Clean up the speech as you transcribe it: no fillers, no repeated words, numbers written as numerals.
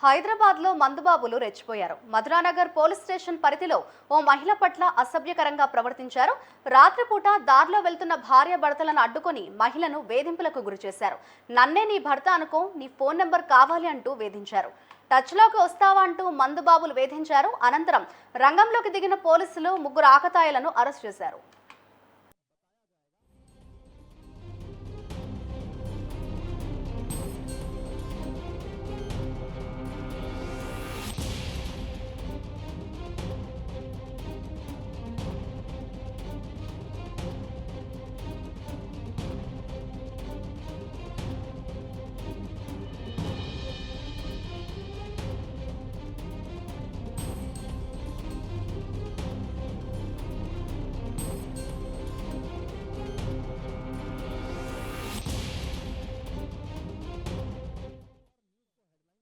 హైదరాబాద్లో మందుబాబులు రెచ్చిపోయారు. Madhuranagar police station పరిధిలో ఓ మహిళ పట్ల అసభ్యకరంగా ప్రవర్తించారు. రాత్రిపూట దారిలో వెళ్తున్న భార్య భర్తలను అడ్డుకొని మహిళను వేధింపులకు గురిచేశారు. నన్నే నీ భర్త అనుకో, నీ ఫోన్ నెంబర్ కావాలి అంటూ వేధించారు. టచ్లోకి వస్తావా అంటూ మందుబాబులు వేధించారు. అనంతరం రంగంలోకి దిగిన పోలీసులు ముగ్గురు ఆకతాయిలను అరెస్ట్ చేశారు.